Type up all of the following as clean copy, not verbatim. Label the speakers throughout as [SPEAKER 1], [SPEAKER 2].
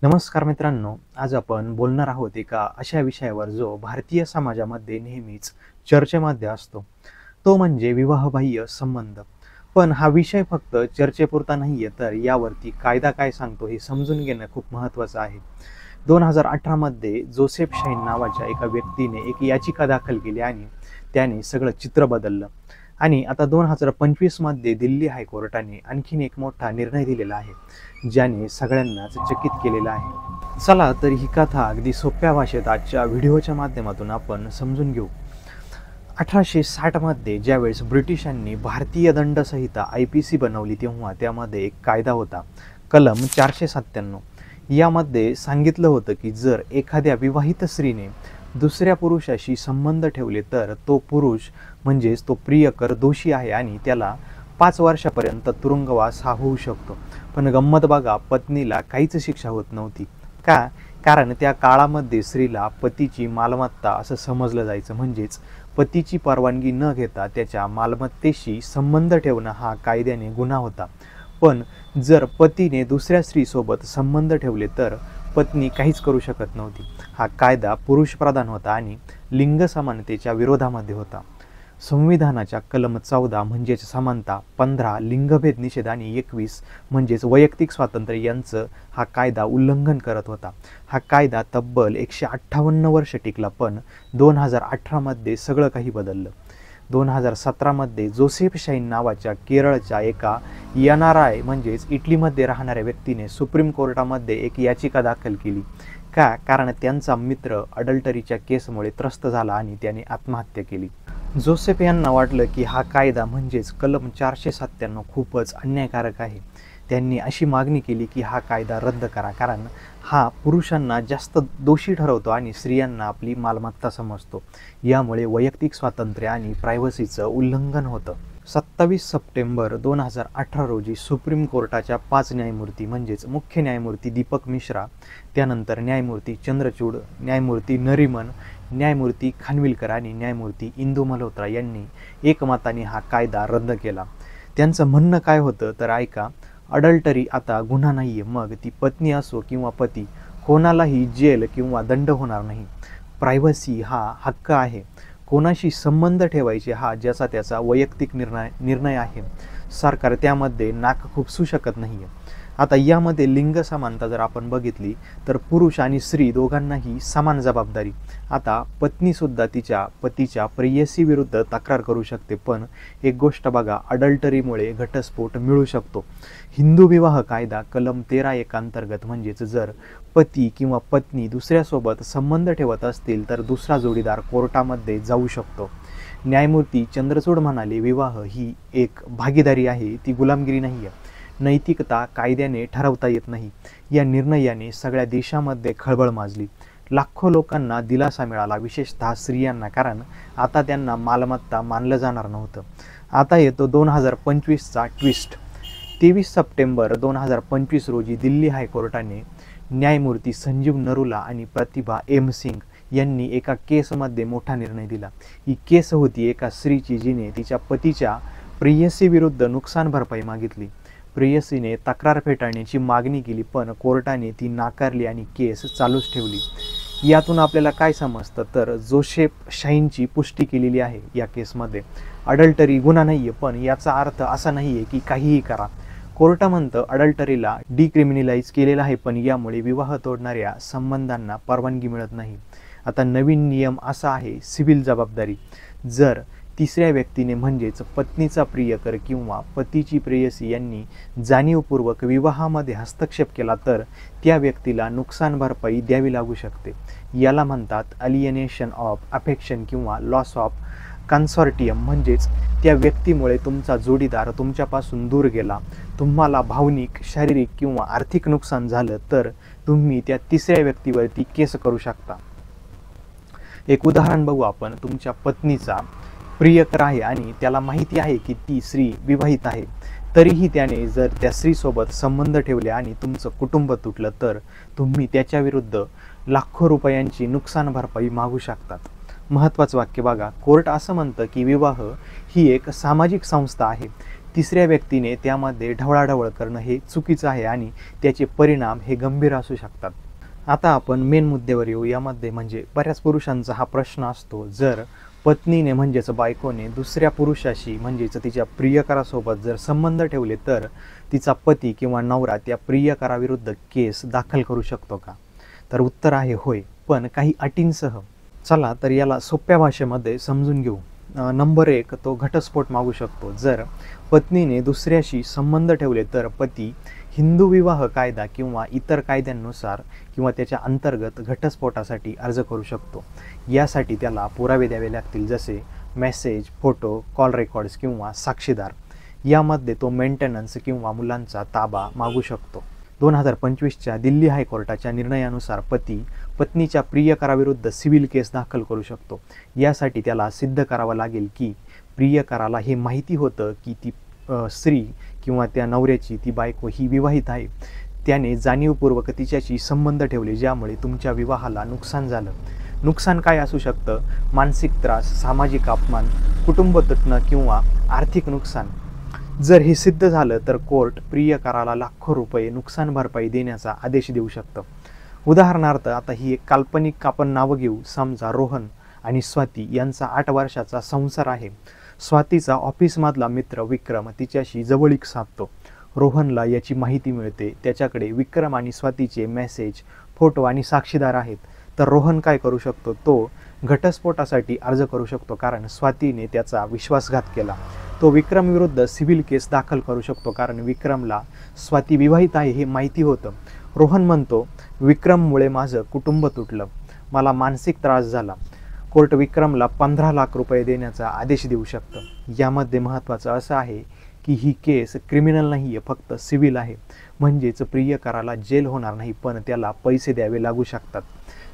[SPEAKER 1] नमस्कार मित्रांनो, आज आपण बोलणार आहोत एका अशा विषयावर जो भारतीय समाजामध्ये नेहमीच चर्चेमध्ये असतो. तो म्हणजे विवाहबाह्य संबंध. पण हा विषय फक्त चर्चेपुरता नाहीये, तर यावरती कायदा काय सांगतो हे समजून घेणं खूप महत्त्वाचं आहे. 2018 मध्ये जोसेफ शाहीन नावाच्या एका व्यक्तीने एक याचिका दाखल केली आणि त्याने सगळं चित्र बदललं. आणि आता 2025 मध्ये दिल्ली हायकोर्टाने आणखीन एक मोठा निर्णय दिलेला आहे, ज्याने सगळ्यांनाच चकित केलेलं आहे. चला तर ही कथा अगदी सोप्या भाषेत आजच्या व्हिडिओच्या माध्यमातून आपण समजून घेऊ. 1860 मध्ये ज्यावेळेस ब्रिटिशांनी भारतीय दंडसंहिता IPC बनवली, तेव्हा त्यामध्ये एक कायदा होता, कलम 497. यामध्ये सांगितलं होतं की जर एखाद्या विवाहित स्त्रीने दुसऱ्या पुरुषाशी संबंध ठेवले तर तो पुरुष म्हणजेच तो प्रियकर दोषी आहे आणि त्याला 5 वर्षापर्यंत तुरुंगवास हा होऊ शकतो. पण गंमत बघा, पत्नीला काहीच शिक्षा होत नव्हती. का? कारण त्या काळामध्ये स्त्रीला पतीची मालमत्ता असं समजलं जायचं. म्हणजेच पतीची परवानगी न घेता त्याच्या मालमत्तेशी संबंध ठेवणं हा कायद्याने गुन्हा होता. पण जर पतीने दुसऱ्या स्त्रीसोबत संबंध ठेवले तर पत्नी काहीच करू शकत नव्हती. हा कायदा पुरुषप्रधान होता आणि लिंग समानतेच्या विरोधामध्ये होता. संविधानाच्या कलम 14 म्हणजेच समानता, 15 लिंगभेद निषेध आणि 21 म्हणजेच वैयक्तिक स्वातंत्र्य यांचं हा कायदा उल्लंघन करत होता. हा कायदा तब्बल 158 वर्ष टिकला, पण 2018 मध्ये सगळं काही बदललं. 2017 मध्ये जोसेफ शाहीन नावाच्या केरळच्या एका NRI म्हणजेच इटलीमध्ये राहणाऱ्या व्यक्तीने सुप्रीम कोर्टामध्ये एक याचिका दाखल केली. का? कारण त्यांचा मित्र अडल्टरीच्या केसमुळे त्रस्त झाला आणि त्याने आत्महत्या केली. जोसेफ यांना वाटलं की हा कायदा म्हणजेच कलम 497 खूपच अन्यायकारक आहे. त्यांनी अशी मागणी केली की हा कायदा रद्द करा, कारण हा पुरुषांना जास्त दोषी ठरवतो आणि स्त्रियांना आपली मालमत्ता समजतो. यामुळे वैयक्तिक स्वातंत्र्य आणि प्रायव्हसीचं उल्लंघन होतं. 27 सप्टेंबर 2018 रोजी सुप्रीम कोर्टाच्या 5 न्यायमूर्ती म्हणजेच मुख्य न्यायमूर्ती दीपक मिश्रा, त्यानंतर न्यायमूर्ती चंद्रचूड, न्यायमूर्ती नरीमन, न्यायमूर्ती खानविलकर आणि न्यायमूर्ती इंदू मल्होत्रा यांनी एकमताने हा कायदा रद्द केला. त्यांचं म्हणणं काय होतं तर ऐका. अडल्टरी आता गुन्हा नाहीये, मग ती पत्नी असो किंवा पती, कोणालाही जेल किंवा दंड होणार नाही. प्रायव्हसी हा हक्क आहे. कोणाशी संबंध ठेवायचे हा ज्याचा त्याचा वैयक्तिक निर्णय आहे. सरकार त्यामध्ये नाक खुपसू शकत नाहीये. आता यामध्ये लिंग समानता जर आपण बघितली तर पुरुष आणि स्त्री दोघांनाही समान जबाबदारी. आता पत्नीसुद्धा तिच्या पतीच्या प्रेयसी विरुद्ध तक्रार करू शकते. पण एक गोष्ट बघा, अडल्टरीमुळे घटस्फोट मिळू शकतो. हिंदू विवाह कायदा कलम 13(1) अंतर्गत म्हणजेच जर पती किंवा पत्नी दुसऱ्यासोबत संबंध ठेवत असतील तर दुसरा जोडीदार कोर्टामध्ये जाऊ शकतो. न्यायमूर्ती चंद्रचूड म्हणाले, विवाह ही एक भागीदारी आहे, ती गुलामगिरी नाही आहे. नैतिकता कायद्याने ठरवता येत नाही. या निर्णयाने सगळ्या देशामध्ये खळबळ माजली. लाखो लोकांना दिलासा मिळाला, विशेषतः स्त्रियांना, कारण आता त्यांना मालमत्ता मानलं जाणार नव्हतं. आता येतो 2025चा ट्विस्ट. 23 सप्टेंबर 2025 रोजी दिल्ली हायकोर्टाने न्यायमूर्ती संजीव नरूला आणि प्रतिभा M सिंग यांनी एका केसमध्ये मोठा निर्णय दिला. ही केस होती एका स्त्रीची जिने तिच्या पतीच्या प्रेयसीविरुद्ध नुकसान भरपाई मागितली. प्रेयसीने तक्रार फेटाळण्याची मागणी केली, पण कोर्टाने ती नाकारली आणि केस चालूच ठेवली. यातून आपल्याला काय समजतं तर जोसेफ शाहीनची पुष्टी केलेली आहे या केसमध्ये. अडल्टरी गुन्हा नाहीये, पण याचा अर्थ असा नाहीये की काहीही करा. कोर्ट म्हणतं अडल्टरीला डिक्रिमिनलाइज केलेलं आहे, पण यामुळे विवाह तोडणाऱ्या संबंधांना परवानगी मिळत नाही. आता नवीन नियम असा आहे, सिव्हिल जबाबदारी. जर तिसऱ्या व्यक्तीने म्हणजेच पत्नीचा प्रियकर किंवा पतीची प्रेयसी यांनी जाणीवपूर्वक विवाहामध्ये हस्तक्षेप केला तर त्या व्यक्तीला नुकसान भरपाई द्यावी लागू शकते. याला म्हणतात अलिएनेशन ऑफ अफेक्शन किंवा लॉस ऑफ कन्सॉर्टियम. म्हणजेच त्या व्यक्तीमुळे तुमचा जोडीदार तुमच्यापासून दूर गेला, तुम्हाला भावनिक, शारीरिक किंवा आर्थिक नुकसान झालं तर तुम्ही त्या तिसऱ्या व्यक्तीवरती केस करू शकता. एक उदाहरण बघू आपण. तुमच्या पत्नीचा प्रियकर आहे आणि त्याला माहिती आहे की ती स्त्री विवाहित आहे, तरीही त्याने जर त्या स्त्रीसोबत संबंध ठेवले आणि तुमचं कुटुंब तुटलं तर तुम्ही त्याच्याविरुद्ध लाखो रुपयांची नुकसान भरपाई मागू शकतात. महत्त्वाचं वाक्य बघा, कोर्ट असं म्हणतं की विवाह ही एक सामाजिक संस्था आहे. तिसऱ्या व्यक्तीने त्यामध्ये ढवळाढवळ करणं हे चुकीचं आहे आणि त्याचे परिणाम हे गंभीर असू शकतात. आता आपण मेन मुद्द्यावर येऊ. यामध्ये म्हणजे बऱ्याच पुरुषांचा हा प्रश्न असतो, जर पत्नीने म्हणजेच बायकोने दुसऱ्या पुरुषाशी म्हणजेच तिच्या प्रियकरासोबत जर संबंध ठेवले तर तिचा पती किंवा नवरा त्या प्रियकराविरुद्ध केस दाखल करू शकतो का? तर उत्तर आहे होय, पण काही अटींसह. चला तर याला सोप्या भाषेमध्ये समजून घेऊ. नंबर 1, तो घटस्फोट मागू शकतो. जर पत्नीने दुसऱ्याशी संबंध ठेवले तर पती हिंदू विवाह कायदा किंवा इतर कायद्यांनुसार किंवा त्याच्या अंतर्गत घटस्फोटासाठी अर्ज करू शकतो. यासाठी त्याला पुरावे द्यावे लागतील, जसे मेसेज, फोटो, कॉल रेकॉर्ड्स किंवा साक्षीदार. यामध्ये तो मेंटेनन्स किंवा मुलांचा ताबा मागू शकतो. 2025च्या दिल्ली हायकोर्टाच्या निर्णयानुसार पती पत्नीच्या प्रियकराविरुद्ध सिव्हिल केस दाखल करू शकतो. यासाठी त्याला सिद्ध करावं लागेल की प्रियकराला हे माहिती होतं की ती स्त्री किंवा त्या नवऱ्याची ती बायको ही विवाहित आहे. त्याने जाणीवपूर्वक तिच्याशी संबंध ठेवले, ज्यामुळे तुमच्या विवाहाला नुकसान झालं. नुकसान काय असू शकतं? मानसिक त्रास, सामाजिक अपमान, कुटुंब तुटणं किंवा आर्थिक नुकसान. जर हे सिद्ध झालं तर कोर्ट प्रियकराला लाखो रुपये नुकसान भरपाई देण्याचा आदेश देऊ शकतं. उदाहरणार्थ, आता ही एक काल्पनिक आपण नावं घेऊ. समजा रोहन आणि स्वाती यांचा 8 वर्षाचा संसार आहे. स्वातीचा ऑफिसमधला मित्र विक्रम तिच्याशी जवळीक साधतो. रोहनला याची माहिती मिळते. त्याच्याकडे विक्रम आणि स्वातीचे मेसेज, फोटो आणि साक्षीदार आहेत. तर रोहन काय करू शकतो? तो घटस्फोटासाठी अर्ज करू शकतो, कारण स्वातीने त्याचा विश्वासघात केला. तो विक्रम विरुद्ध सिव्हिल केस दाखल करू शकतो, कारण विक्रमला स्वाती विवाहित आहे हे माहिती होतं. रोहन म्हणतो, विक्रममुळे माझं कुटुंब तुटलं, मला मानसिक त्रास झाला. कोर्ट विक्रमला 15 लाख रुपये देण्याचा आदेश देऊ शकतं. यामध्ये महत्त्वाचं असं आहे की ही केस क्रिमिनल नाही आहे, फक्त सिव्हिल आहे. म्हणजेच प्रियकराला जेल होणार नाही, पण त्याला पैसे द्यावे लागू शकतात.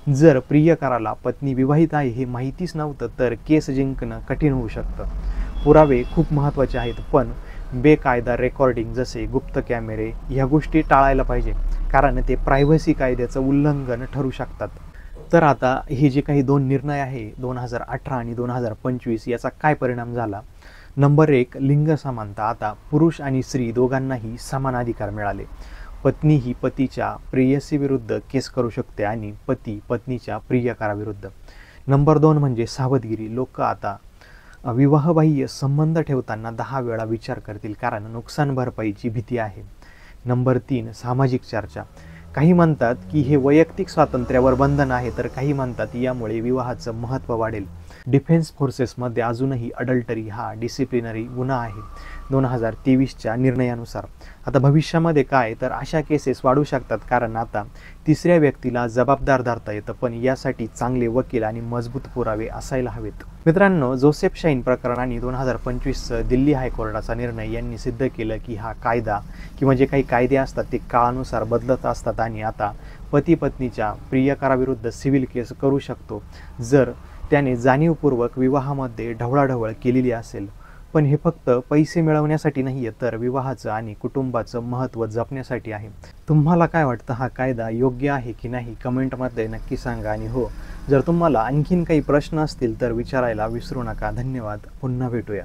[SPEAKER 1] जर प्रियकराला पत्नी विवाहित आहे हे माहितीच नव्हतं तर केस जिंकणं कठीण होऊ शकतं. पुरावे खूप महत्त्वाचे आहेत, पण बेकायदा रेकॉर्डिंग जसे गुप्त कॅमेरे ह्या गोष्टी टाळायला पाहिजे, कारण ते प्रायव्हसी कायद्याचं उल्लंघन ठरू शकतात. तर आता हे जे काही 2 निर्णय आहे 2018 आणि 2025 याचा काय परिणाम झाला? नंबर 1, लिंग समानता. आता पुरुष आणि स्त्री दोघांनाही समान अधिकार मिळाले. पत्नी ही पतीच्या प्रेयसीविरुद्ध केस करू शकते आणि पती पत्नीच्या प्रियकराविरुद्ध. नंबर 2 म्हणजे सावधगिरी. लोक आता विवाहबाह्य संबंध ठेवताना 10 वेळा विचार करतील, कारण नुकसान भरपाईची भीती आहे. नंबर 3, सामाजिक चर्चा. काही म्हणतात की हे वैयक्तिक स्वातंत्र्यावर बंधन आहे, तर काही म्हणतात यामुळे विवाहाचं महत्त्व वाढेल. डिफेन्स फोर्सेसमध्ये अजूनही अडल्टरी हा डिसिप्लिनरी गुन्हा आहे 2023च्या निर्णयानुसार. आता भविष्यामध्ये काय, तर अशा केसेस वाढू शकतात, कारण आता तिसऱ्या व्यक्तीला जबाबदार धरता येतं, पण यासाठी चांगले वकील आणि मजबूत पुरावे असायला हवेत. मित्रांनो, जोसेफ शाईन प्रकरण आणि 2025 दिल्ली हायकोर्टाचा निर्णय यांनी सिद्ध केलं की हा कायदा किंवा जे काही कायदे असतात ते काळानुसार बदलत असतात आणि आता पती पत्नीच्या प्रियकराविरुद्ध सिव्हिल केस करू शकतो जर त्याने जाणीवपूर्वक विवाहामध्ये ढवळाढवळ केलेली असेल. पण हे फक्त पैसे मिळवण्यासाठी नाही आहे, तर विवाहाचं आणि कुटुंबाचं महत्त्व जपण्यासाठी आहे. तुम्हाला काय वाटतं, हा कायदा योग्य आहे की नाही? कमेंटमध्ये नक्की सांगा. आणि हो, जर तुम्हाला आणखीन काही प्रश्न असतील तर विचारायला विसरू नका. धन्यवाद. पुन्हा भेटूया.